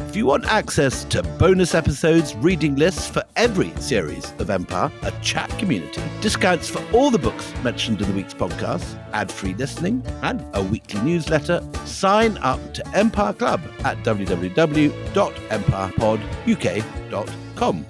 If you want access to bonus episodes, reading lists for every series of Empire, a chat community, discounts for all the books mentioned in the week's podcast, ad-free listening, and a weekly newsletter, sign up to Empire Club at www.empirepoduk.com.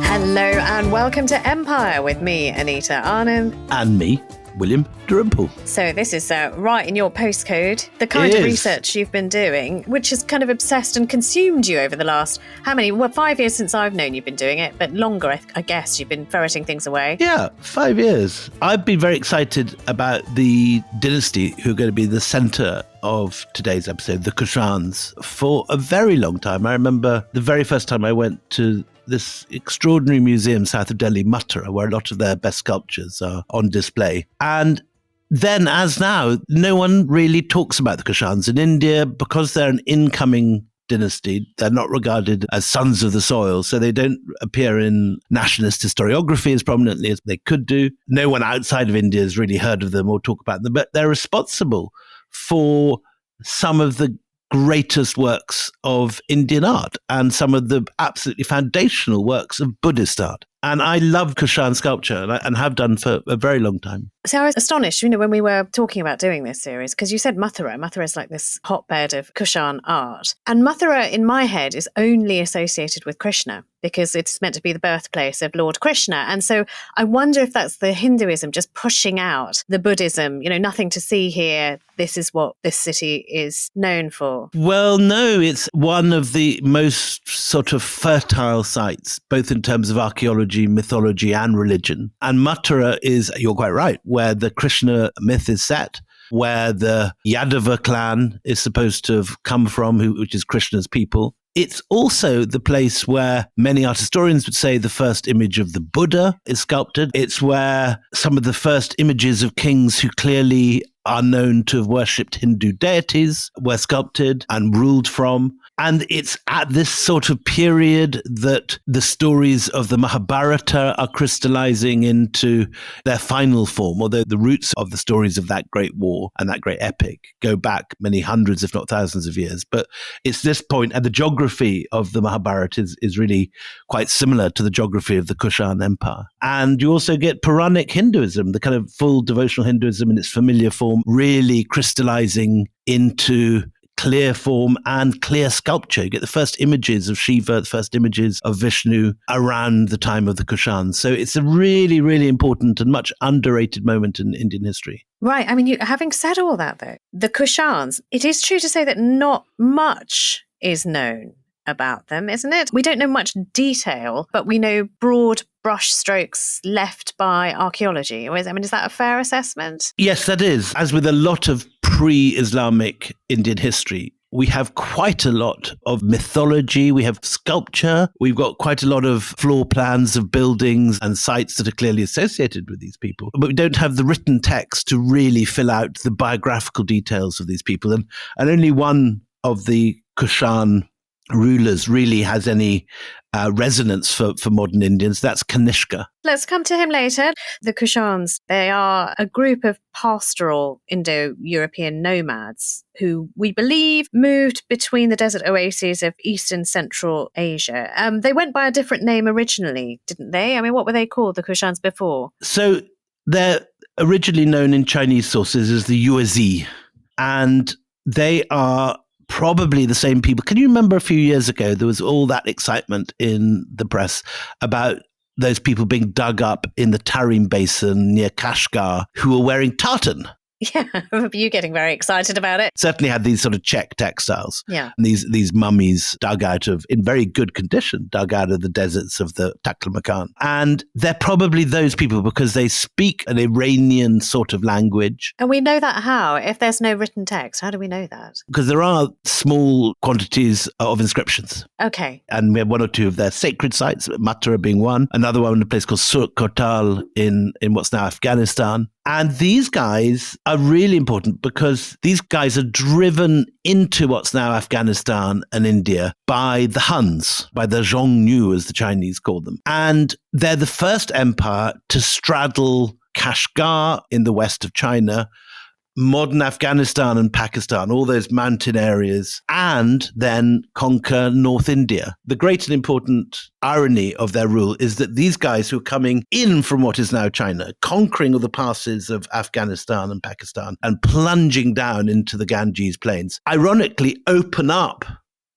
Hello and welcome to Empire with me, Anita Anand. And me, William Dalrymple. So this is right in your postcode, the kind of research you've been doing, which has kind of obsessed and consumed you over the last, 5 years since I've known you've been doing it, but longer, I guess, you've been ferreting things away. Yeah, 5 years. I've been very excited about the dynasty who are going to be the centre of today's episode, the Kushans, for a very long time. I remember the very first time I went to this extraordinary museum south of Delhi, Mathura, where a lot of their best sculptures are on display. And then, as now, no one really talks about the Kushans in India because they're an incoming dynasty. They're not regarded as sons of the soil, so they don't appear in nationalist historiography as prominently as they could do. No one outside of India has really heard of them or talk about them, but they're responsible for some of the greatest works of Indian art and some of the absolutely foundational works of Buddhist art. And I love Kushan sculpture and have done for a very long time. So I was astonished, when we were talking about doing this series, because you said Mathura. Mathura is like this hotbed of Kushan art. And Mathura, in my head, is only associated with Krishna because it's meant to be the birthplace of Lord Krishna. And so I wonder if that's the Hinduism just pushing out the Buddhism, nothing to see here. This is what this city is known for. Well, no, it's one of the most sort of fertile sites, both in terms of archaeology, mythology, and religion. And Mathura is, you're quite right, where the Krishna myth is set, where the Yadava clan is supposed to have come from, which is Krishna's people. It's also the place where many art historians would say the first image of the Buddha is sculpted. It's where some of the first images of kings who clearly are known to have worshipped Hindu deities were sculpted and ruled from. And it's at this sort of period that the stories of the Mahabharata are crystallizing into their final form, although the roots of the stories of that great war and that great epic go back many hundreds, if not thousands of years. But it's this point, and the geography of the Mahabharata is really quite similar to the geography of the Kushan Empire. And you also get Puranic Hinduism, the kind of full devotional Hinduism in its familiar form, really crystallizing into clear form and clear sculpture. You get the first images of Shiva, the first images of Vishnu around the time of the Kushans. So it's a really, really important and much underrated moment in Indian history. Right. Having said all that, though, the Kushans, it is true to say that not much is known about them, isn't it? We don't know much detail, but we know broad brushstrokes left by archaeology. Is that a fair assessment? Yes, that is. As with a lot of pre-Islamic Indian history, we have quite a lot of mythology, we have sculpture, we've got quite a lot of floor plans of buildings and sites that are clearly associated with these people. But we don't have the written text to really fill out the biographical details of these people. And only one of the Kushan rulers really has any resonance for modern Indians. That's Kanishka. Let's come to him later. The Kushans, they are a group of pastoral Indo-European nomads who we believe moved between the desert oases of East and Central Asia. They went by a different name originally, didn't they? What were they called, the Kushans, before? So they're originally known in Chinese sources as the Yuezhi, and they are probably the same people. Can you remember a few years ago, there was all that excitement in the press about those people being dug up in the Tarim Basin near Kashgar who were wearing tartan? Yeah, I remember you getting very excited about it. Certainly had these sort of Czech textiles. Yeah. And these mummies dug out of, in very good condition, dug out of the deserts of the Taklamakan. And they're probably those people because they speak an Iranian sort of language. And we know that how? If there's no written text, how do we know that? Because there are small quantities of inscriptions. Okay. And we have one or two of their sacred sites, Mathura being one. Another one in a place called Surkotal in what's now Afghanistan. And these guys are really important because these guys are driven into what's now Afghanistan and India by the Huns, by the Xiongnu, as the Chinese call them. And they're the first empire to straddle Kashgar in the west of China, modern Afghanistan and Pakistan, all those mountain areas, and then conquer North India. The great and important irony of their rule is that these guys who are coming in from what is now China, conquering all the passes of Afghanistan and Pakistan and plunging down into the Ganges plains, ironically open up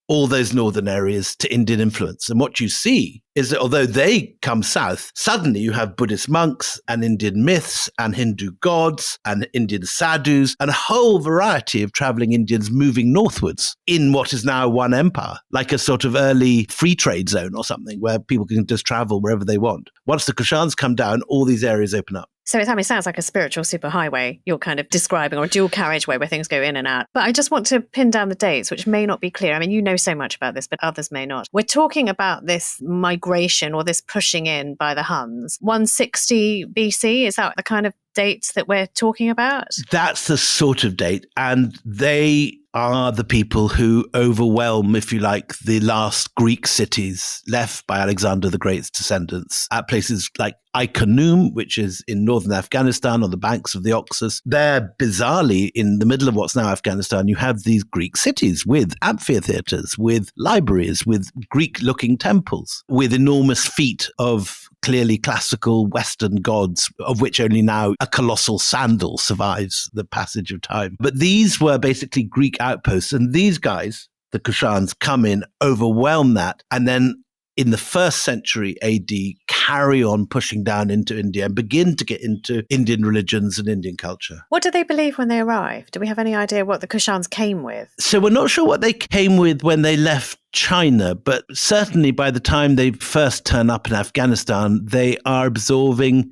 all those northern areas to Indian influence. And what you see is that although they come south, suddenly you have Buddhist monks and Indian myths and Hindu gods and Indian sadhus and a whole variety of traveling Indians moving northwards in what is now one empire, like a sort of early free trade zone or something where people can just travel wherever they want. Once the Kushans come down, all these areas open up. So it sounds like a spiritual superhighway you're kind of describing, or a dual carriageway where things go in and out. But I just want to pin down the dates, which may not be clear. I mean, you know so much about this, but others may not. We're talking about this migration or this pushing in by the Huns. 160 BC, is that the kind of dates that we're talking about? That's the sort of date. And they are the people who overwhelm, if you like, the last Greek cities left by Alexander the Great's descendants at places like Iconium, which is in northern Afghanistan on the banks of the Oxus. There, bizarrely, in the middle of what's now Afghanistan, you have these Greek cities with amphitheaters, with libraries, with Greek-looking temples, with enormous feet of clearly classical Western gods, of which only now a colossal sandal survives the passage of time. But these were basically Greek outposts, and these guys, the Kushans, come in, overwhelm that, and then in the 1st century AD, carry on pushing down into India and begin to get into Indian religions and Indian culture. What did they believe when they arrived? Do we have any idea what the Kushans came with? So we're not sure what they came with when they left China, but certainly by the time they first turn up in Afghanistan, they are absorbing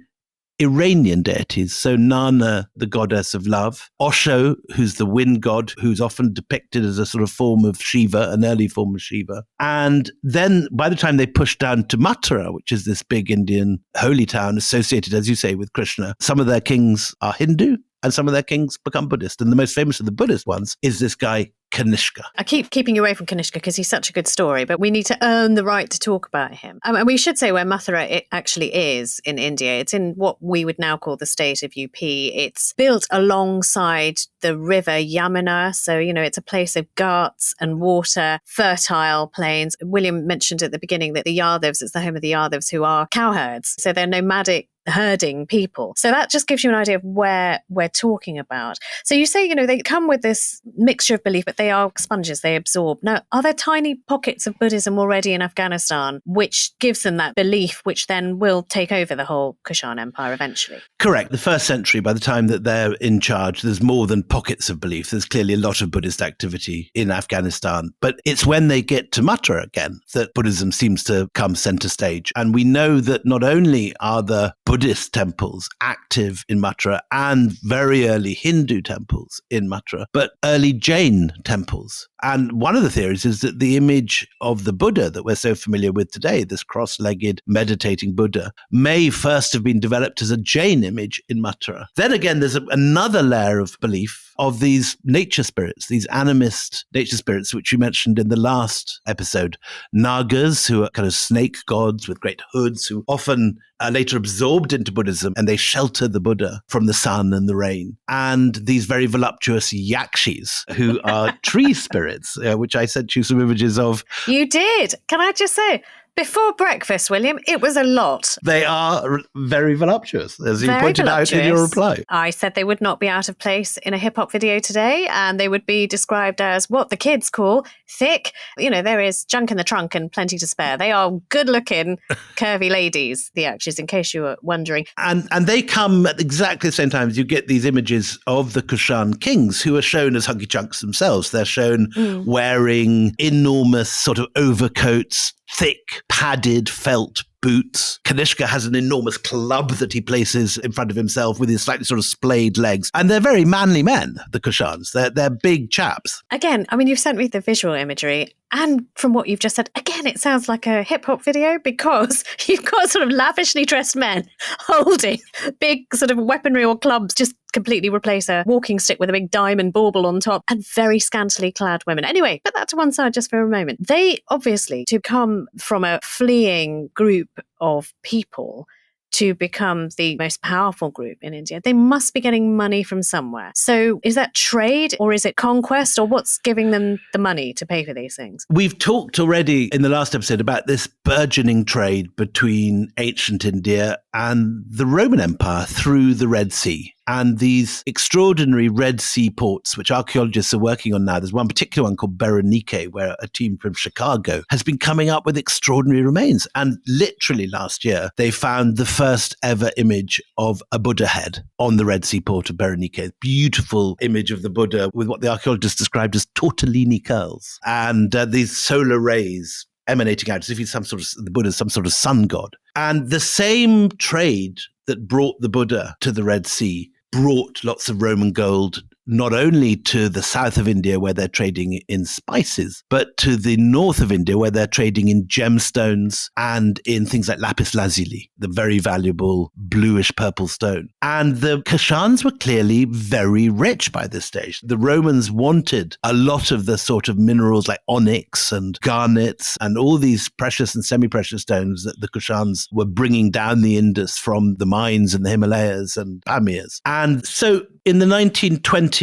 Iranian deities. So Nana, the goddess of love, Osho, who's the wind god, who's often depicted as a sort of form of Shiva, an early form of Shiva. And then by the time they push down to Mathura, which is this big Indian holy town associated, as you say, with Krishna, some of their kings are Hindu and some of their kings become Buddhist. And the most famous of the Buddhist ones is this guy, Kanishka. I keep keeping you away from Kanishka because he's such a good story, but we need to earn the right to talk about him. And we should say where Mathura it actually is in India. It's in what we would now call the state of UP. It's built alongside the river Yamuna. So, it's a place of ghats and water, fertile plains. William mentioned at the beginning that the Yadavs, it's the home of the Yadavs, who are cowherds. So they're nomadic herding people. So that just gives you an idea of where we're talking about. So you say, they come with this mixture of belief, but they are sponges, they absorb. Now, are there tiny pockets of Buddhism already in Afghanistan, which gives them that belief, which then will take over the whole Kushan Empire eventually? Correct. The 1st century, by the time that they're in charge, there's more than pockets of belief. There's clearly a lot of Buddhist activity in Afghanistan. But it's when they get to Mathura again that Buddhism seems to come center stage. And we know that not only are the Buddhist temples active in Mathura and very early Hindu temples in Mathura, but early Jain temples. And one of the theories is that the image of the Buddha that we're so familiar with today, this cross-legged meditating Buddha, may first have been developed as a Jain image in Mathura. Then again, there's another layer of belief of these nature spirits, these animist nature spirits, which you mentioned in the last episode. Nagas, who are kind of snake gods with great hoods, who often are later absorbed into Buddhism, and they shelter the Buddha from the sun and the rain. And these very voluptuous yakshis, who are tree spirits, which I sent you some images of. You did. Can I just say, before breakfast, William, it was a lot. They are very voluptuous, as you pointed out in your reply. I said they would not be out of place in a hip-hop video today, and they would be described as what the kids call thick. There is junk in the trunk and plenty to spare. They are good-looking, curvy ladies, the actors, in case you were wondering. And they come at exactly the same time as you get these images of the Kushan Kings, who are shown as hunky chunks themselves. They're shown wearing enormous sort of overcoats, thick, padded felt boots. Kanishka has an enormous club that he places in front of himself with his slightly sort of splayed legs. And they're very manly men, the Kushans. They're big chaps. Again, you've sent me the visual imagery, And from what you've just said, again, it sounds like a hip hop video because you've got sort of lavishly dressed men holding big sort of weaponry or clubs, just completely replace a walking stick with a big diamond bauble on top, and very scantily clad women. Anyway, put that to one side just for a moment. They obviously, to come from a fleeing group of people to become the most powerful group in India, they must be getting money from somewhere. So is that trade or is it conquest, or what's giving them the money to pay for these things? We've talked already in the last episode about this burgeoning trade between ancient India and the Roman Empire through the Red Sea. And these extraordinary Red Sea ports, which archaeologists are working on now, there's one particular one called Berenike, where a team from Chicago has been coming up with extraordinary remains. And literally last year, they found the first ever image of a Buddha head on the Red Sea port of Berenike. Beautiful image of the Buddha with what the archaeologists described as tortellini curls. And these solar rays emanating out as if he's the Buddha's some sort of sun god. And the same trade that brought the Buddha to the Red Sea brought lots of Roman gold, not only to the south of India where they're trading in spices, but to the north of India where they're trading in gemstones and in things like lapis lazuli, the very valuable bluish purple stone. And the Kushans were clearly very rich by this stage. The Romans wanted a lot of the sort of minerals like onyx and garnets and all these precious and semi-precious stones that the Kushans were bringing down the Indus from the mines in the Himalayas and Pamirs. And so in the 1920s,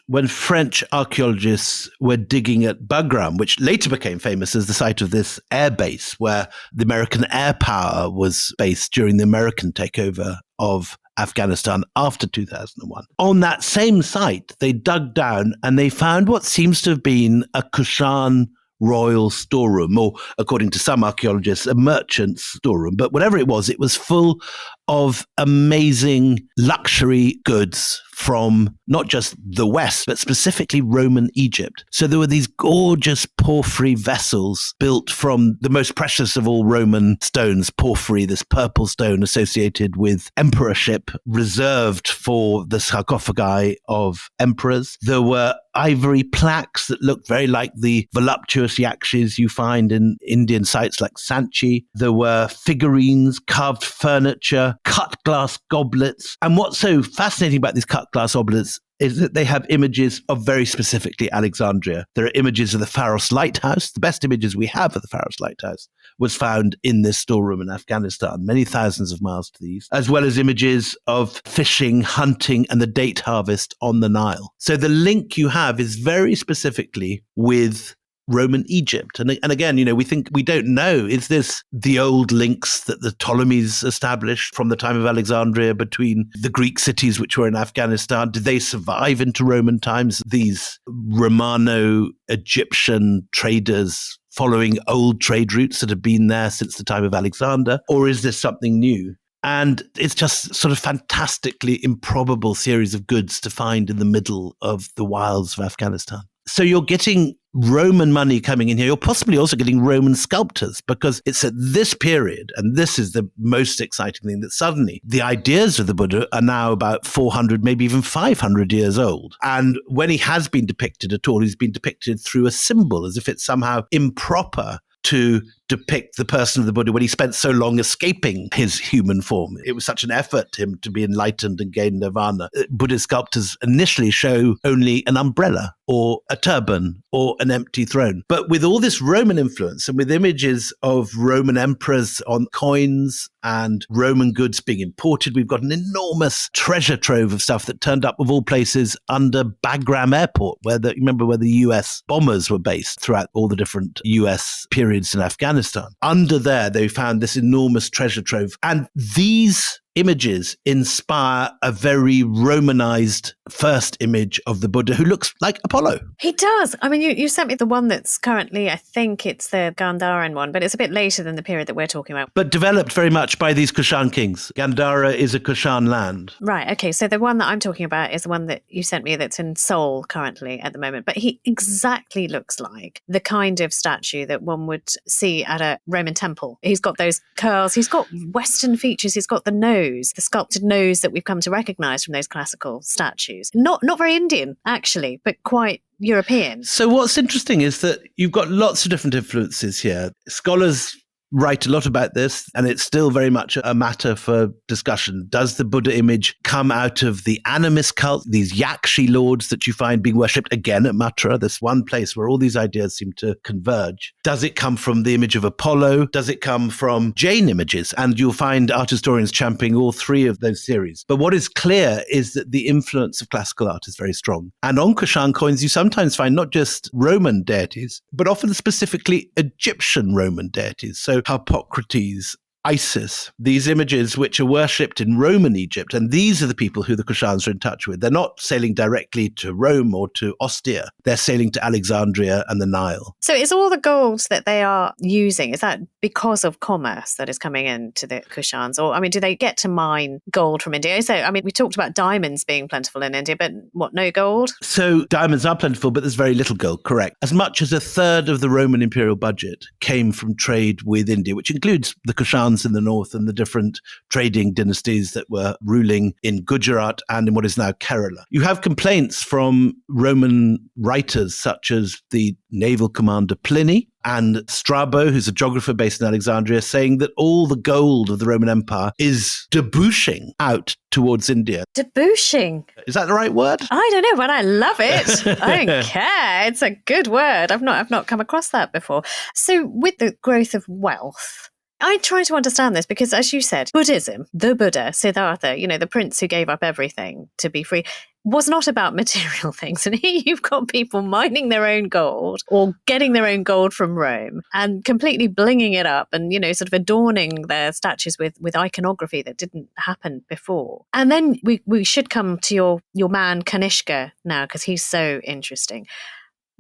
when French archaeologists were digging at Bagram, which later became famous as the site of this air base where the American air power was based during the American takeover of Afghanistan after 2001. On that same site, they dug down and they found what seems to have been a Kushan royal storeroom, or according to some archaeologists, a merchant's storeroom. But whatever it was full of amazing luxury goods from not just the West, but specifically Roman Egypt. So there were these gorgeous porphyry vessels built from the most precious of all Roman stones, porphyry, this purple stone associated with emperorship, reserved for the sarcophagi of emperors. There were ivory plaques that looked very like the voluptuous yakshis you find in Indian sites like Sanchi. There were figurines, carved furniture, cut glass goblets. And what's so fascinating about these cut glass goblets is that they have images of very specifically Alexandria. There are images of the Pharos Lighthouse. The best images we have of the Pharos Lighthouse was found in this storeroom in Afghanistan, many thousands of miles to the east, as well as images of fishing, hunting, and the date harvest on the Nile. So the link you have is very specifically with Roman Egypt. And again, we don't know, is this the old links that the Ptolemies established from the time of Alexandria between the Greek cities which were in Afghanistan? Did they survive into Roman times? These Romano-Egyptian traders following old trade routes that have been there since the time of Alexander? Or is this something new? And it's just sort of fantastically improbable series of goods to find in the middle of the wilds of Afghanistan. So you're getting Roman money coming in here. You're possibly also getting Roman sculptors, because it's at this period, and this is the most exciting thing, that suddenly the ideas of the Buddha are now about 400, maybe even 500 years old. And when he has been depicted at all, he's been depicted through a symbol, as if it's somehow improper to depict the person of the Buddha when he spent so long escaping his human form. It was such an effort to him to be enlightened and gain nirvana. Buddhist sculptors initially show only an umbrella or a turban or an empty throne. But with all this Roman influence and with images of Roman emperors on coins and Roman goods being imported, we've got an enormous treasure trove of stuff that turned up of all places under Bagram Airport, where the US bombers were based throughout all the different US periods in Afghanistan. Under there, they found this enormous treasure trove. And these images inspire a very Romanized first image of the Buddha who looks like Apollo. He does. I mean, you sent me the one that's currently, I think it's the Gandharan one, but it's a bit later than the period that we're talking about. But developed very much by these Kushan kings. Gandhara is a Kushan land. Right. Okay. So the one that I'm talking about is the one that you sent me that's in Seoul currently at the moment. But he exactly looks like the kind of statue that one would see at a Roman temple. He's got those curls. He's got Western features. He's got the nose. nose, the sculpted nose that we've come to recognize from those classical statues. Not very Indian, actually, but quite European. So what's interesting is that you've got lots of different influences here. Scholars write a lot about this, and it's still very much a matter for discussion. Does the Buddha image come out of the animist cult, these Yakshi lords that you find being worshipped again at Mathura? This one place where all these ideas seem to converge. Does it come from the image of Apollo? Does it come from Jain images? And you'll find art historians championing all three of those theories. But what is clear is that the influence of classical art is very strong. And on Kushan coins, you sometimes find not just Roman deities, but often specifically Egyptian Roman deities. So Harpocrates, Isis, these images which are worshipped in Roman Egypt. And these are the people who the Kushans are in touch with. They're not sailing directly to Rome or to Ostia. They're sailing to Alexandria and the Nile. So is all the gold that they are using, is that because of commerce that is coming into the Kushans? Or, I mean, do they get to mine gold from India? So, I mean, we talked about diamonds being plentiful in India, but what, no gold? So diamonds are plentiful, but there's very little gold, correct. As much as a third of the Roman imperial budget came from trade with India, which includes the Kushans in the north and the different trading dynasties that were ruling in Gujarat and in what is now Kerala. You have complaints from Roman writers such as the naval commander Pliny and Strabo, who's a geographer based in Alexandria, saying that all the gold of the Roman Empire is debouching out towards India. Debouching? Is that the right word? I don't know, but I love it. I don't care. It's a good word. I've not come across that before. So with the growth of wealth, I try to understand this because, as you said, Buddhism, the Buddha, Siddhartha, the prince who gave up everything to be free, was not about material things. And here you've got people mining their own gold or getting their own gold from Rome and completely blinging it up and, sort of adorning their statues with iconography that didn't happen before. And then we should come to your man Kanishka now, because he's so interesting.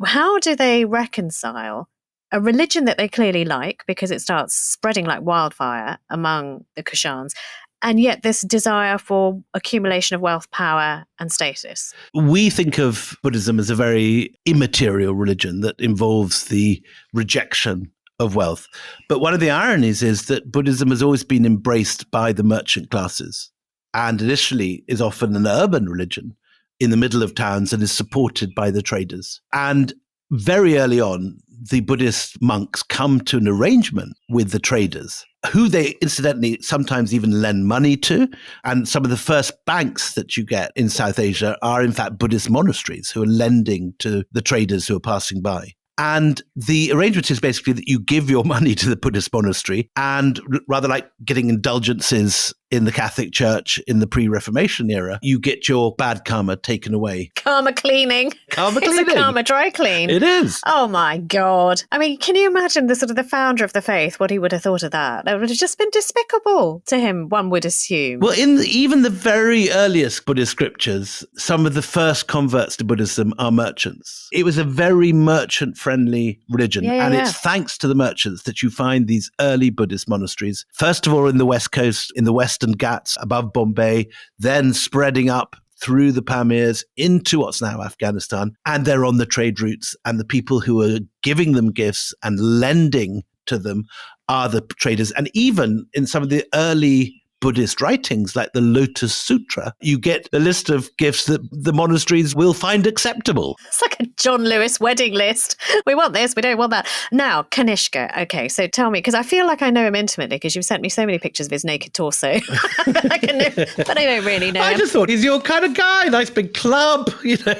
How do they reconcile a religion that they clearly like because it starts spreading like wildfire among the Kushans, and yet this desire for accumulation of wealth, power, and status? We think of Buddhism as a very immaterial religion that involves the rejection of wealth. But one of the ironies is that Buddhism has always been embraced by the merchant classes and initially is often an urban religion in the middle of towns and is supported by the traders. And very early on, the Buddhist monks come to an arrangement with the traders, who they incidentally sometimes even lend money to. And some of the first banks that you get in South Asia are in fact Buddhist monasteries who are lending to the traders who are passing by. And the arrangement is basically that you give your money to the Buddhist monastery, and rather like getting indulgences in the Catholic Church in the pre-Reformation era, you get your bad karma taken away. Karma cleaning. Karma cleaning. It's a karma dry clean. It is. Oh my God. I mean, can you imagine the founder of the faith, what he would have thought of that? That would have just been despicable to him, one would assume. Well, in even the very earliest Buddhist scriptures, some of the first converts to Buddhism are merchants. It was a very merchant-friendly religion. It's thanks to the merchants that you find these early Buddhist monasteries. First of all, in the West Coast, in the Western Ghats above Bombay, then spreading up through the Pamirs into what's now Afghanistan. And they're on the trade routes. And the people who are giving them gifts and lending to them are the traders. And even in some of the early Buddhist writings, like the Lotus Sutra, you get a list of gifts that the monasteries will find acceptable. It's like a John Lewis wedding list. We want this, we don't want that. Now, Kanishka. Okay, so tell me, because I feel like I know him intimately, because you've sent me so many pictures of his naked torso. but I don't really know him. I just thought he's your kind of guy. Nice big club, He's all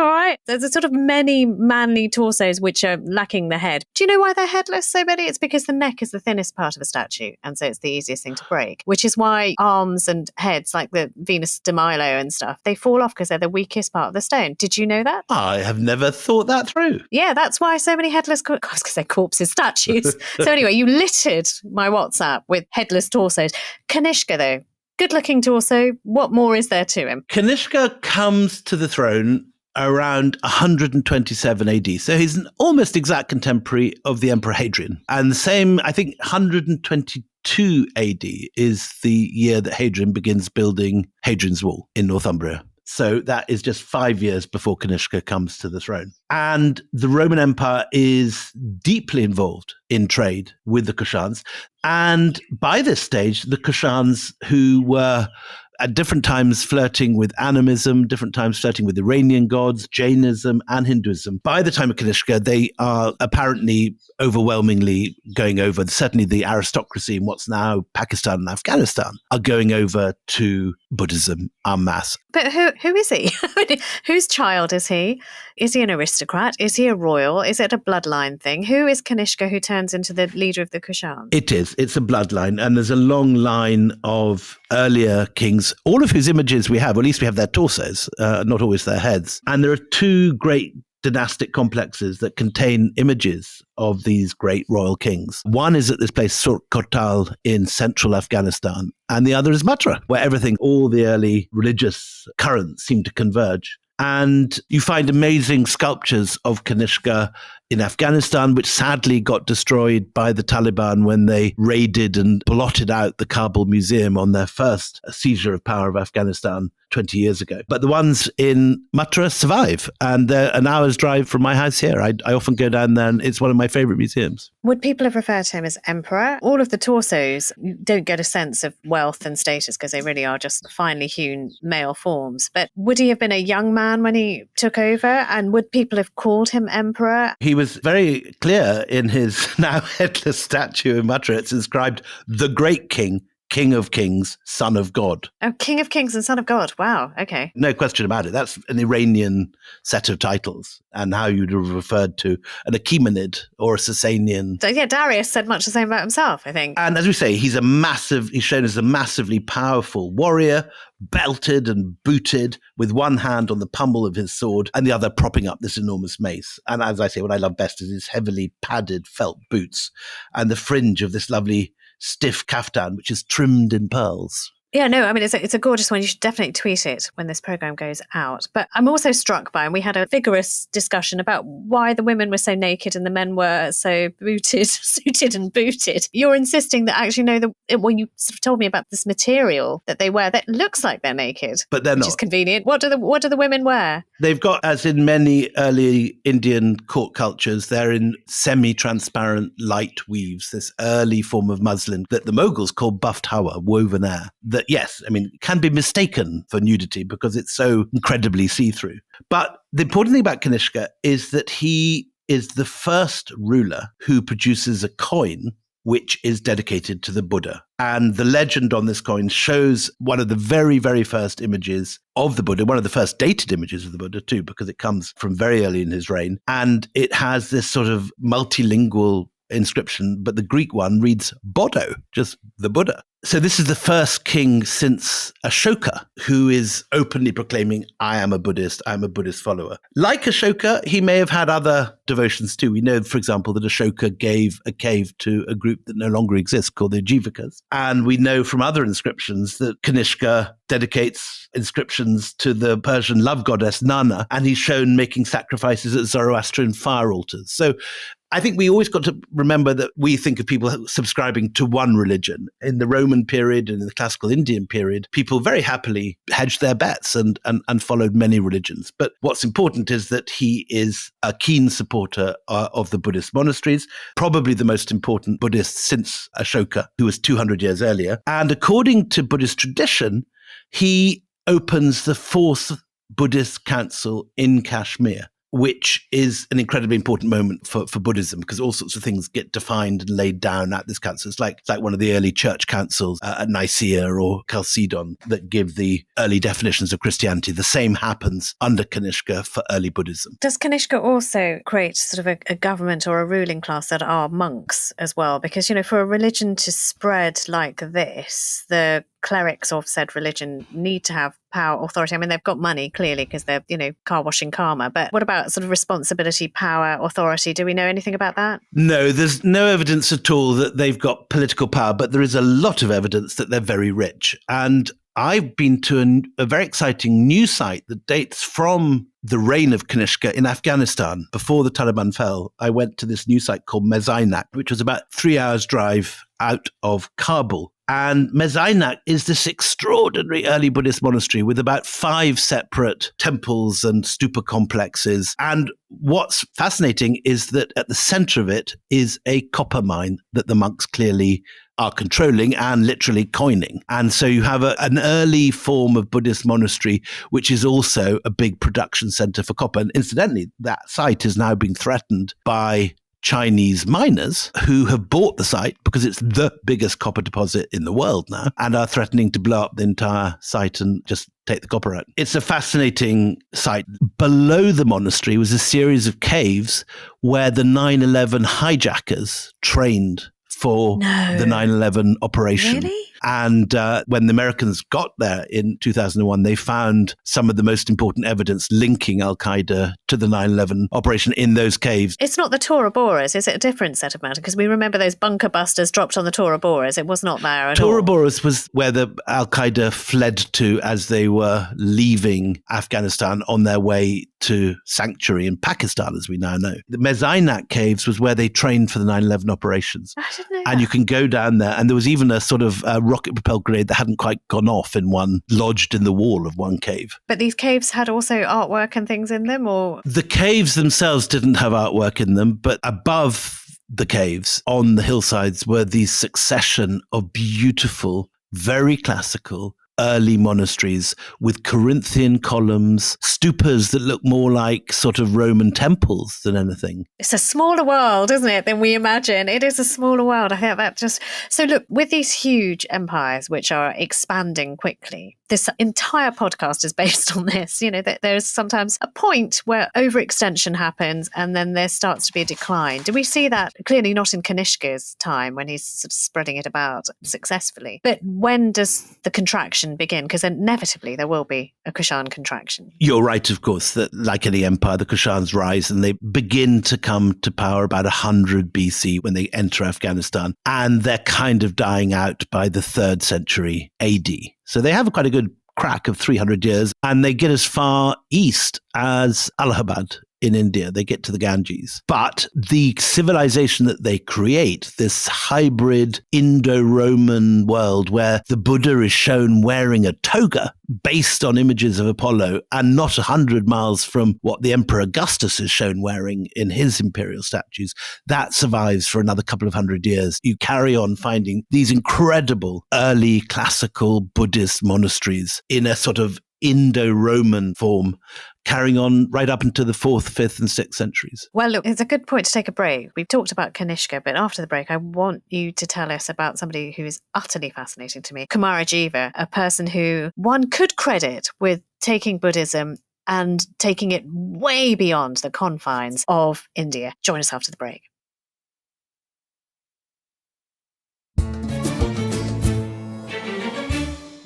right. There's a sort of many manly torsos which are lacking the head. Do you know why they're headless, so many? It's because the neck is the thinnest part of a statue, and so it's the easiest thing to break. Which is why arms and heads, like the Venus de Milo and stuff, they fall off because they're the weakest part of the stone. Did you know that? I have never thought that through. Yeah, that's why so many headless, because they're corpses, statues. So anyway, you littered my WhatsApp with headless torsos. Kanishka, though, good-looking torso. What more is there to him? Kanishka comes to the throne around 127 AD. So he's an almost exact contemporary of the Emperor Hadrian. And the same, I think, 122 AD is the year that Hadrian begins building Hadrian's Wall in Northumbria. So that is just 5 years before Kanishka comes to the throne. And the Roman Empire is deeply involved in trade with the Kushans. And by this stage, the Kushans, who were at different times flirting with animism, different times flirting with Iranian gods, Jainism, and Hinduism. By the time of Kanishka, they are apparently overwhelmingly going over, certainly the aristocracy in what's now Pakistan and Afghanistan, are going over to Buddhism en masse. But who is he? Whose child is he? Is he an aristocrat? Is he a royal? Is it a bloodline thing? Who is Kanishka who turns into the leader of the Kushans? It is. It's a bloodline. And there's a long line of earlier kings, all of whose images we have, or at least we have their torsos, not always their heads. And there are two great dynastic complexes that contain images of these great royal kings. One is at this place, Surk Kotal in central Afghanistan, and the other is Mathura, where all the early religious currents seem to converge. And you find amazing sculptures of Kanishka in Afghanistan, which sadly got destroyed by the Taliban when they raided and blotted out the Kabul Museum on their first seizure of power of Afghanistan 20 years ago. But the ones in Mathura survive, and they're an hour's drive from my house here. I often go down there, and it's one of my favorite museums. Would people have referred to him as emperor? All of the torsos, you don't get a sense of wealth and status because they really are just finely hewn male forms. But would he have been a young man when he took over? And would people have called him emperor? He was very clear in his now headless statue in Mathura. It's inscribed, "The Great King, King of Kings, Son of God." Oh, King of Kings and Son of God. Wow. Okay. No question about it. That's an Iranian set of titles, and how you'd have referred to an Achaemenid or a Sasanian. So, yeah, Darius said much the same about himself, I think. And as we say, he's shown as a massively powerful warrior, belted and booted, with one hand on the pommel of his sword and the other propping up this enormous mace. And as I say, what I love best is his heavily padded felt boots and the fringe of this lovely stiff kaftan, which is trimmed in pearls. Yeah, no, I mean, it's a gorgeous one. You should definitely tweet it when this program goes out. But I'm also struck by, and we had a vigorous discussion about why the women were so naked and the men were so suited and booted. You're insisting that actually, no, when you sort of told me about this material that they wear, that looks like they're naked. But they're not. Which is convenient. What do the women wear? They've got, as in many early Indian court cultures, they're in semi-transparent light weaves, this early form of muslin that the Mughals call buffed hawa, woven air. That, yes, I mean, can be mistaken for nudity because it's so incredibly see-through. But the important thing about Kanishka is that he is the first ruler who produces a coin which is dedicated to the Buddha. And the legend on this coin shows one of the very, very first images of the Buddha, one of the first dated images of the Buddha too, because it comes from very early in his reign. And it has this sort of multilingual inscription, but the Greek one reads Bodo, just the Buddha. So this is the first king since Ashoka who is openly proclaiming, I am a Buddhist follower. Like Ashoka, he may have had other devotions too. We know, for example, that Ashoka gave a cave to a group that no longer exists called the Jivakas. And we know from other inscriptions that Kanishka dedicates inscriptions to the Persian love goddess Nana, and he's shown making sacrifices at Zoroastrian fire altars. So I think we always got to remember that we think of people subscribing to one religion. In the Roman period and in the classical Indian period, people very happily hedged their bets and followed many religions. But what's important is that he is a keen supporter of the Buddhist monasteries, probably the most important Buddhist since Ashoka, who was 200 years earlier. And according to Buddhist tradition, he opens the fourth Buddhist council in Kashmir, which is an incredibly important moment for Buddhism, because all sorts of things get defined and laid down at this council. It's like one of the early church councils at Nicaea or Chalcedon that give the early definitions of Christianity. The same happens under Kanishka for early Buddhism. Does Kanishka also create sort of a government or a ruling class that are monks as well? Because, for a religion to spread like this, the clerics of said religion need to have power, authority. I mean, they've got money, clearly, because they're, car washing karma. But what about sort of responsibility, power, authority? Do we know anything about that? No, there's no evidence at all that they've got political power, but there is a lot of evidence that they're very rich. And I've been to a very exciting new site that dates from the reign of Kanishka in Afghanistan. Before the Taliban fell, I went to this new site called Mezainak, which was about 3 hours drive out of Kabul. And Mezainak is this extraordinary early Buddhist monastery with about 5 separate temples and stupa complexes. And what's fascinating is that at the center of it is a copper mine that the monks clearly are controlling and literally coining. And so you have an early form of Buddhist monastery, which is also a big production center for copper. And incidentally, that site is now being threatened by Chinese miners who have bought the site because it's the biggest copper deposit in the world now and are threatening to blow up the entire site and just take the copper out. It's a fascinating site. Below the monastery was a series of caves where the 9/11 hijackers trained for the 9/11 operation. Really? And when the Americans got there in 2001, they found some of the most important evidence linking Al-Qaeda to the 9/11 operation in those caves. It's not the Tora Boras, is it a different set of matter? Because we remember those bunker busters dropped on the Tora Boras. It was not there at all. Tora Boras was where the Al-Qaeda fled to as they were leaving Afghanistan on their way to sanctuary in Pakistan, as we now know. The Mezainak caves was where they trained for the 9/11 operations. I didn't know And that. you can go down there, and there was even a sort of rocket-propelled grenade that hadn't quite gone off lodged in the wall of one cave. But these caves had also artwork and things in them, or? The caves themselves didn't have artwork in them, but above the caves, on the hillsides, were these succession of beautiful, very classical, early monasteries with Corinthian columns, stupas that look more like sort of Roman temples than anything. It's a smaller world, isn't it, than we imagine? It is a smaller world. I think that just... So look, with these huge empires which are expanding quickly, this entire podcast is based on this. You know, that there's sometimes a point where overextension happens and then there starts to be a decline. Do we see that? Clearly not in Kanishka's time when he's sort of spreading it about successfully. But when does the contraction begin? Because inevitably there will be a Kushan contraction. You're right, of course, that like any empire, the Kushans rise and they begin to come to power about 100 BC when they enter Afghanistan. And they're kind of dying out by the 3rd century AD. So they have quite a good crack of 300 years, and they get as far east as Allahabad in India. They get to the Ganges. But the civilization that they create, this hybrid Indo-Roman world where the Buddha is shown wearing a toga based on images of Apollo and not 100 miles from what the Emperor Augustus is shown wearing in his imperial statues, that survives for another couple of 100 years. You carry on finding these incredible early classical Buddhist monasteries in a sort of Indo-Roman form, carrying on right up into the 4th, 5th and 6th centuries. Well, look, it's a good point to take a break. We've talked about Kanishka, but after the break, I want you to tell us about somebody who is utterly fascinating to me, Kamar Jas, a person who one could credit with taking Buddhism and taking it way beyond the confines of India. Join us after the break.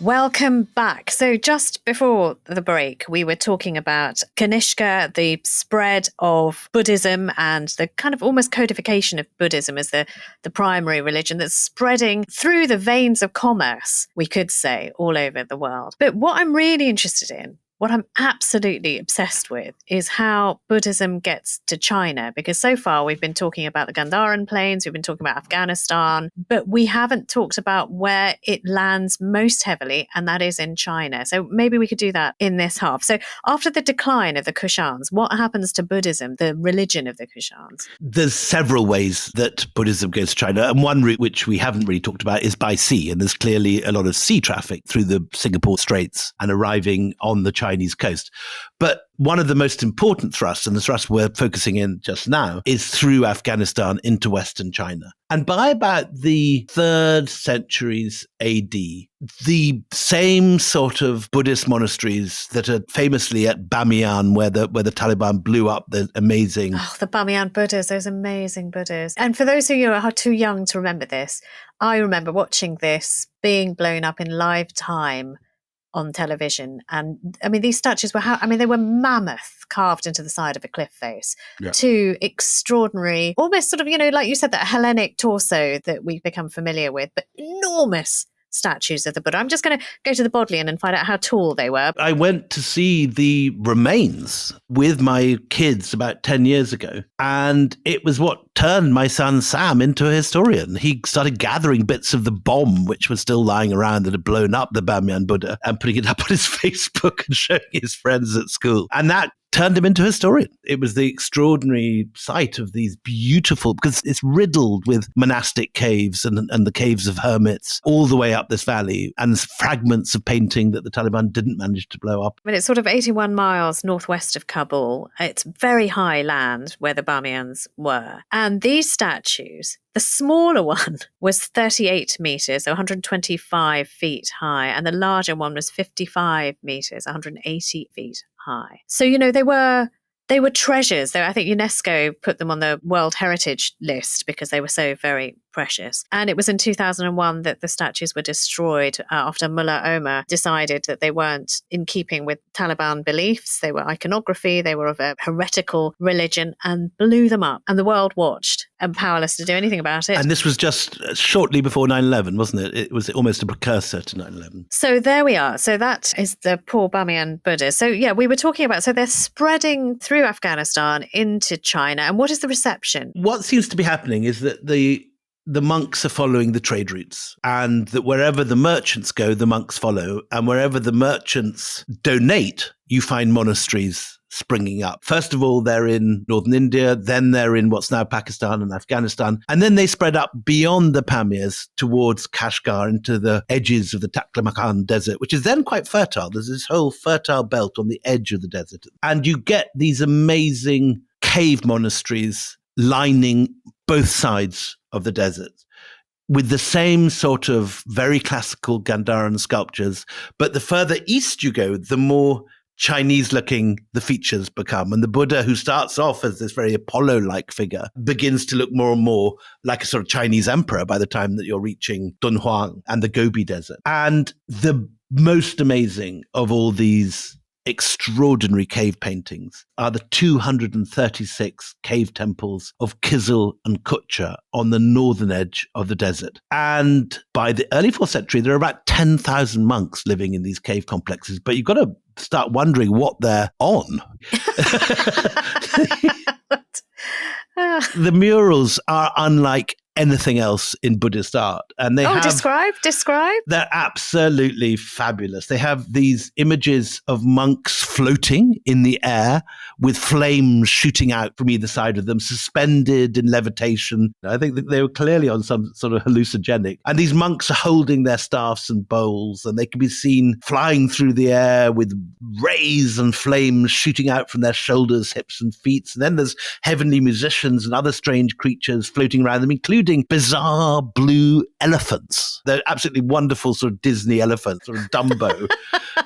Welcome back. So just before the break, we were talking about Kanishka, the spread of Buddhism and the kind of almost codification of Buddhism as the primary religion that's spreading through the veins of commerce, we could say, all over the world. But what I'm really interested in, what I'm absolutely obsessed with, is how Buddhism gets to China, because so far we've been talking about the Gandharan plains, we've been talking about Afghanistan, but we haven't talked about where it lands most heavily, and that is in China. So maybe we could do that in this half. So after the decline of the Kushans, what happens to Buddhism, the religion of the Kushans? There's several ways that Buddhism goes to China, and one route which we haven't really talked about is by sea, and there's clearly a lot of sea traffic through the Singapore Straits and arriving on the Chinese coast. But one of the most important thrusts, and the thrust we're focusing in just now, is through Afghanistan into Western China. And by about the 3rd centuries AD, the same sort of Buddhist monasteries that are famously at Bamiyan, where the Taliban blew up the amazing... Oh, the Bamiyan Buddhas, those amazing Buddhas. And for those of you who are too young to remember this, I remember watching this being blown up in live time on television. And I mean, these statues were, they were mammoth, carved into the side of a cliff face. Yeah. Two extraordinary, almost sort of, like you said, that Hellenic torso that we've become familiar with, but enormous statues of the Buddha. I'm just going to go to the Bodleian and find out how tall they were. I went to see the remains with my kids about 10 years ago, and it was what turned my son Sam into a historian. He started gathering bits of the bomb which was still lying around that had blown up the Bamyan Buddha and putting it up on his Facebook and showing his friends at school. And that turned him into a historian. It was the extraordinary sight of these beautiful, because it's riddled with monastic caves and the caves of hermits all the way up this valley, and fragments of painting that the Taliban didn't manage to blow up. I mean, it's sort of 81 miles northwest of Kabul. It's very high land where the Bamyans were. And these statues, the smaller one was 38 meters, so 125 feet high, and the larger one was 55 meters, 180 feet high. So, they were treasures. I think UNESCO put them on the World Heritage list because they were so very precious. And it was in 2001 that the statues were destroyed after Mullah Omar decided that they weren't in keeping with Taliban beliefs. They were iconography, they were of a heretical religion, and blew them up. And the world watched and powerless to do anything about it. And this was just shortly before 9/11, wasn't it? It was almost a precursor to 9/11. So there we are. So that is the poor Bamyan Buddha. So yeah, we were talking about, so they're spreading through Afghanistan into China. And what is the reception? What seems to be happening is that the monks are following the trade routes, and that wherever the merchants go, the monks follow. And wherever the merchants donate, you find monasteries springing up. First of all, they're in northern India, then they're in what's now Pakistan and Afghanistan, and then they spread up beyond the Pamirs towards Kashgar into the edges of the Taklamakan desert, which is then quite fertile. There's this whole fertile belt on the edge of the desert. And you get these amazing cave monasteries lining both sides of the desert with the same sort of very classical Gandharan sculptures. But the further east you go, the more Chinese-looking the features become. And the Buddha, who starts off as this very Apollo-like figure, begins to look more and more like a sort of Chinese emperor by the time that you're reaching Dunhuang and the Gobi Desert. And the most amazing of all these extraordinary cave paintings are the 236 cave temples of Kizil and Kutcha on the northern edge of the desert. And by the early 4th century, there are about 10,000 monks living in these cave complexes. But you've got to start wondering what they're on. The murals are unlike anything else in Buddhist art. And they have... Describe. They're absolutely fabulous. They have these images of monks floating in the air with flames shooting out from either side of them, suspended in levitation. I think that they were clearly on some sort of hallucinogenic. And these monks are holding their staffs and bowls, and they can be seen flying through the air with rays and flames shooting out from their shoulders, hips, and feet. And then there's heavenly musicians and other strange creatures floating around them, including bizarre blue elephants. They're absolutely wonderful sort of Disney elephants, sort of Dumbo.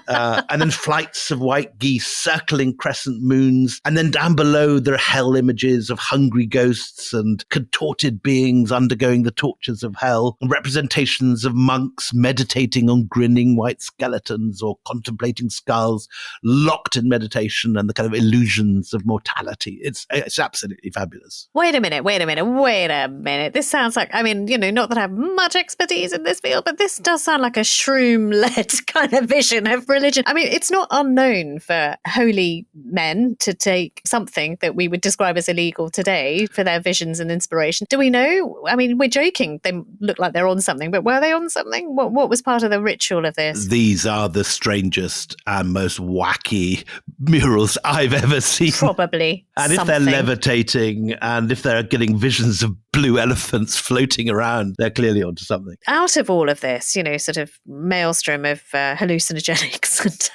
And then flights of white geese circling crescent moons. And then down below, there are hell images of hungry ghosts and contorted beings undergoing the tortures of hell, and representations of monks meditating on grinning white skeletons or contemplating skulls, locked in meditation and the kind of illusions of mortality. It's absolutely fabulous. Wait a minute. This sounds like, not that I have much expertise in this field, but this does sound like a shroom-led kind of vision of religion. I mean, it's not unknown for holy men to take something that we would describe as illegal today for their visions and inspiration. Do we know? I mean, we're joking. They look like they're on something, but were they on something? What was part of the ritual of this? These are the strangest and most wacky murals I've ever seen. Probably. And if they're levitating and if they're getting visions of blue elephants floating around, they're clearly onto something. Out of all of this, sort of maelstrom of hallucinogenics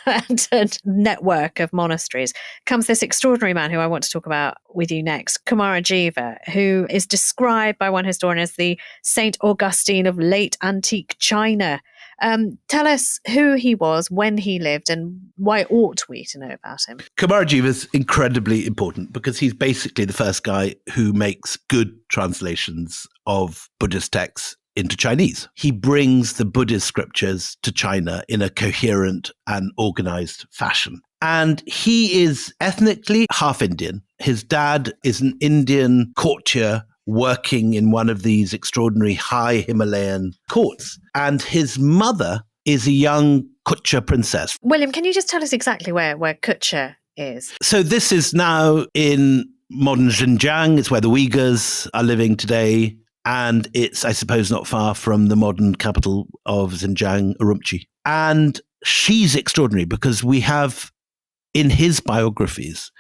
and network of monasteries, comes this extraordinary man who I want to talk about with you next, Kamar Jas, who is described by one historian as the Saint Augustine of late antique China. Tell us who he was, when he lived, and why ought we to know about him? Kamar Jas is incredibly important because he's basically the first guy who makes good translations of Buddhist texts into Chinese. He brings the Buddhist scriptures to China in a coherent and organized fashion. And he is ethnically half Indian. His dad is an Indian courtier working in one of these extraordinary high Himalayan courts. And his mother is a young Kutcha princess. William, can you just tell us exactly where Kutcha is? So this is now in modern Xinjiang. It's where the Uyghurs are living today. And it's, I suppose, not far from the modern capital of Xinjiang, Urumqi. And she's extraordinary because we have in his biographies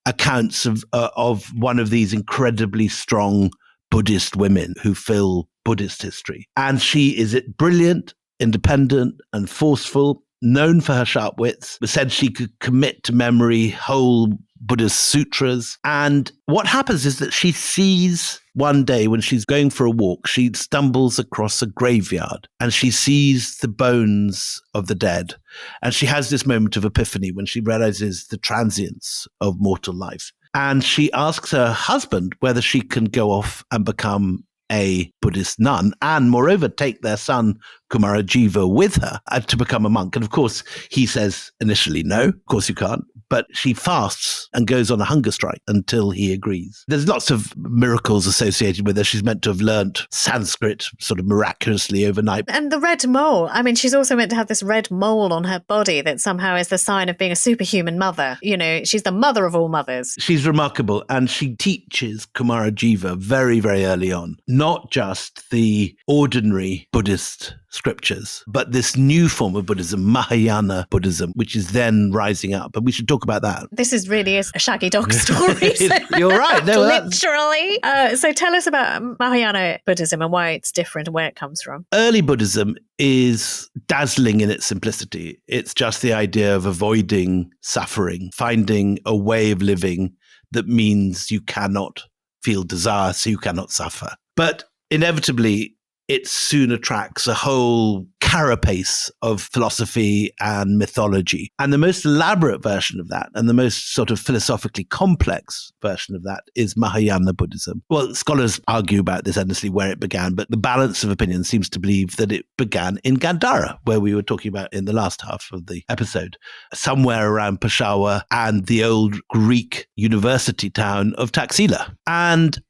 accounts of one of these incredibly strong Buddhist women who fill Buddhist history. And she is brilliant, independent, and forceful, known for her sharp wits, said she could commit to memory whole Buddhist sutras. And what happens is that she sees one day when she's going for a walk, she stumbles across a graveyard and she sees the bones of the dead. And she has this moment of epiphany when she realizes the transience of mortal life. And she asks her husband whether she can go off and become a Buddhist nun and moreover take their son Kamar Jas with her to become a monk. And of course, he says initially, no, of course you can't. But she fasts and goes on a hunger strike until he agrees. There's lots of miracles associated with her. She's meant to have learnt Sanskrit sort of miraculously overnight. And the red mole. I mean, she's also meant to have this red mole on her body that somehow is the sign of being a superhuman mother. You know, she's the mother of all mothers. She's remarkable. And she teaches Kamar Jas very, very early on, not just the ordinary Buddhist scriptures, but this new form of Buddhism, Mahayana Buddhism, which is then rising up. And we should talk about that. This really is a shaggy dog story. So You're right. No, literally. So tell us about Mahayana Buddhism and why it's different and where it comes from. Early Buddhism is dazzling in its simplicity. It's just the idea of avoiding suffering, finding a way of living that means you cannot feel desire, so you cannot suffer. But inevitably, it soon attracts a whole carapace of philosophy and mythology. And the most elaborate version of that, and the most sort of philosophically complex version of that, is Mahayana Buddhism. Well, scholars argue about this endlessly where it began, but the balance of opinion seems to believe that it began in Gandhara, where we were talking about in the last half of the episode, somewhere around Peshawar and the old Greek university town of Taxila. And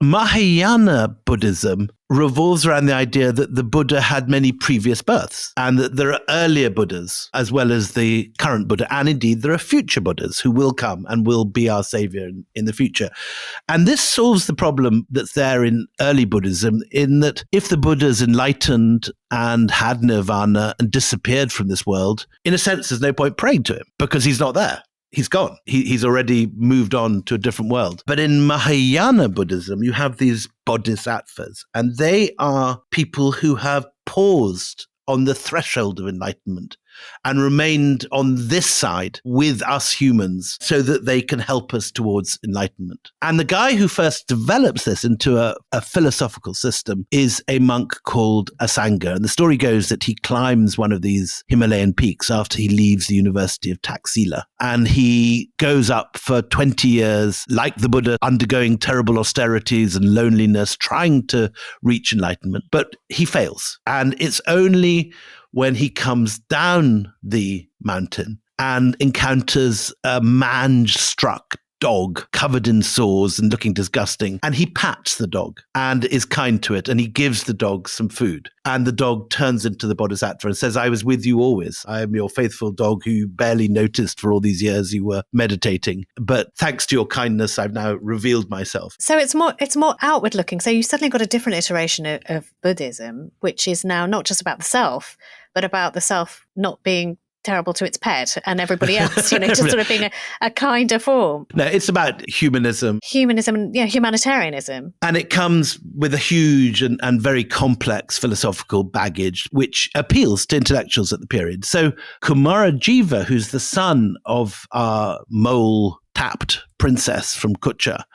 Mahayana Buddhism revolves around the idea that the Buddha had many previous births and that there are earlier Buddhas as well as the current Buddha. And indeed, there are future Buddhas who will come and will be our savior in the future. And this solves the problem that's there in early Buddhism in that if the Buddha's enlightened and had nirvana and disappeared from this world, in a sense, there's no point praying to him because he's not there. He's gone. He's already moved on to a different world. But in Mahayana Buddhism, you have these bodhisattvas, and they are people who have paused on the threshold of enlightenment and remained on this side with us humans so that they can help us towards enlightenment. And the guy who first develops this into a philosophical system is a monk called Asanga. And the story goes that he climbs one of these Himalayan peaks after he leaves the University of Taxila. And he goes up for 20 years, like the Buddha, undergoing terrible austerities and loneliness, trying to reach enlightenment. But he fails. And it's only when he comes down the mountain and encounters a mange-struck dog covered in sores and looking disgusting. And he pats the dog and is kind to it. And he gives the dog some food. And the dog turns into the bodhisattva and says, I was with you always. I am your faithful dog who you barely noticed for all these years you were meditating. But thanks to your kindness, I've now revealed myself. So it's more outward looking. So you suddenly got a different iteration of Buddhism, which is now not just about the self, but about the self not being terrible to its pet and everybody else, just sort of being a kinder form. No, it's about humanism. Humanism and humanitarianism. And it comes with a huge and very complex philosophical baggage, which appeals to intellectuals at the period. So Kamar Jas, who's the son of our mole-tapped princess from Kutcha,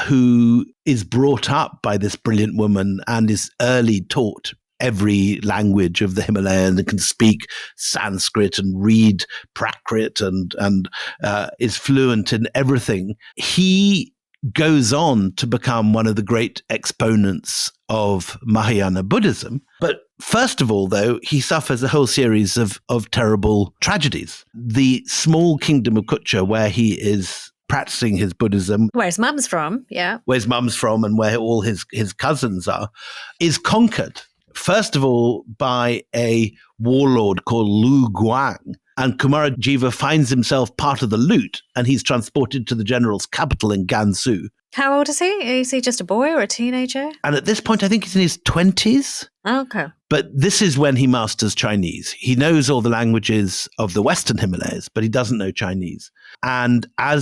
who is brought up by this brilliant woman and is early taught every language of the Himalayas and can speak Sanskrit and read Prakrit and is fluent in everything. He goes on to become one of the great exponents of Mahayana Buddhism. But first of all, though, he suffers a whole series of terrible tragedies. The small kingdom of Kutcha, where he is practicing his Buddhism, Where his mum's from, yeah. where his mum's from and where all his cousins are, is conquered, first of all, by a warlord called Lu Guang. And Kumarajiva finds himself part of the loot, and he's transported to the general's capital in Gansu. How old is he? Is he just a boy or a teenager? And at this point, I think he's in his 20s. Okay. But this is when he masters Chinese. He knows all the languages of the Western Himalayas, but he doesn't know Chinese. And I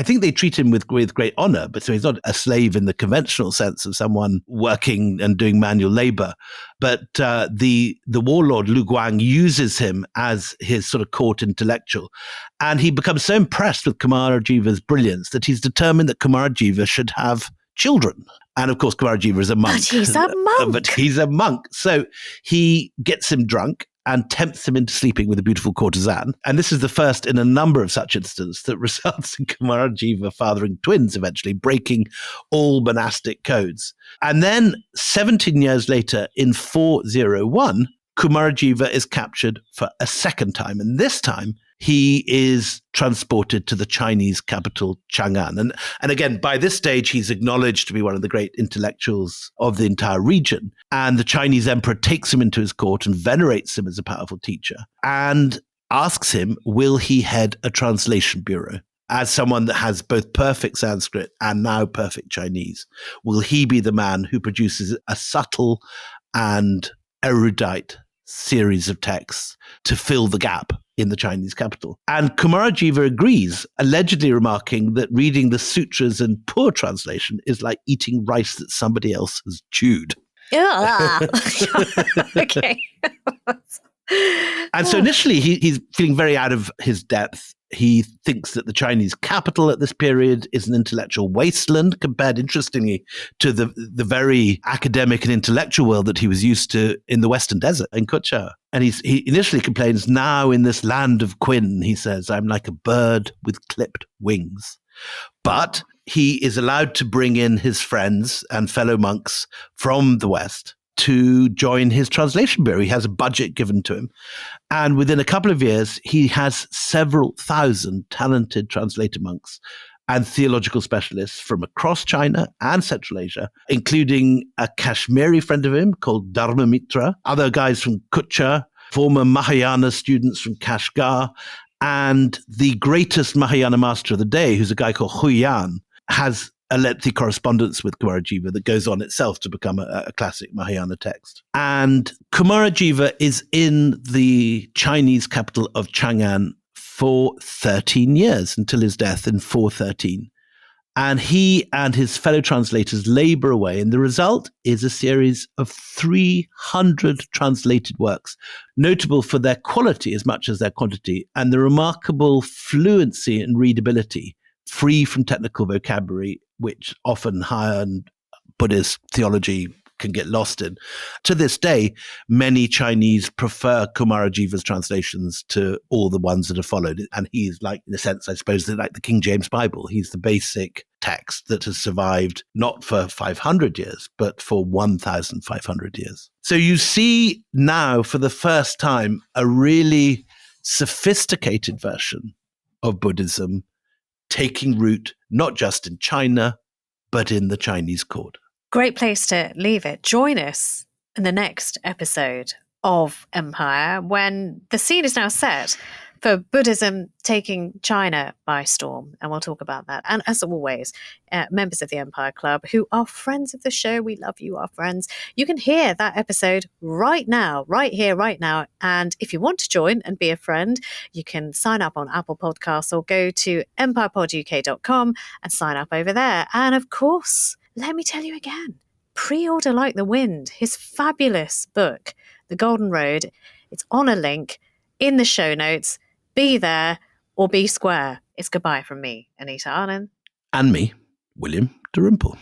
think they treat him with great honor, but so he's not a slave in the conventional sense of someone working and doing manual labor. But the warlord Lu Guang uses him as his sort of court intellectual. And he becomes so impressed with Kumarajiva's brilliance that he's determined that Kumarajiva should have children. And of course, Kumarajiva is a monk. But he's a monk. So he gets him drunk and tempts him into sleeping with a beautiful courtesan. And this is the first in a number of such instances that results in Kumarajiva fathering twins, eventually breaking all monastic codes. And then 17 years later, in 401, Kumarajiva is captured for a second time. And this time, he is transported to the Chinese capital, Chang'an. And again, by this stage, he's acknowledged to be one of the great intellectuals of the entire region. And the Chinese emperor takes him into his court and venerates him as a powerful teacher and asks him, will he head a translation bureau? As someone that has both perfect Sanskrit and now perfect Chinese, will he be the man who produces a subtle and erudite series of texts to fill the gap in the Chinese capital? And Kumarajiva agrees, allegedly remarking that reading the sutras in poor translation is like eating rice that somebody else has chewed. Okay. And so initially he's feeling very out of his depth. He thinks that the Chinese capital at this period is an intellectual wasteland compared, interestingly, to the very academic and intellectual world that he was used to in the Western Desert, in Kutcha. And he initially complains, now in this land of Quinn, he says, I'm like a bird with clipped wings. But he is allowed to bring in his friends and fellow monks from the West to join his translation bureau. He has a budget given to him. And within a couple of years, he has several thousand talented translator monks and theological specialists from across China and Central Asia, including a Kashmiri friend of him called Dharma Mitra, other guys from Kutcha, former Mahayana students from Kashgar, and the greatest Mahayana master of the day, who's a guy called Huyan, has a lengthy correspondence with Kumarajiva that goes on itself to become a classic Mahayana text. And Kumarajiva is in the Chinese capital of Chang'an for 13 years until his death in 413. And he and his fellow translators labor away, and the result is a series of 300 translated works, notable for their quality as much as their quantity, and the remarkable fluency and readability, free from technical vocabulary, which often higher Buddhist theology can get lost in. To this day, many Chinese prefer Kumarajiva's translations to all the ones that have followed. And he's like, in a sense, I suppose, like the King James Bible. He's the basic text that has survived not for 500 years, but for 1,500 years. So you see now, for the first time, a really sophisticated version of Buddhism taking root not just in China, but in the Chinese court. Great place to leave it. Join us in the next episode of Empire, when the scene is now set for Buddhism taking China by storm. And we'll talk about that. And as always, members of the Empire Club who are friends of the show, we love you, our friends. You can hear that episode right now, right here, right now. And if you want to join and be a friend, you can sign up on Apple Podcasts or go to empirepoduk.com and sign up over there. And of course, let me tell you again, pre-order Like the Wind, his fabulous book, The Golden Road. It's on a link in the show notes. Be there or be square. It's goodbye from me, Anita Arlen. And me, William Dalrymple.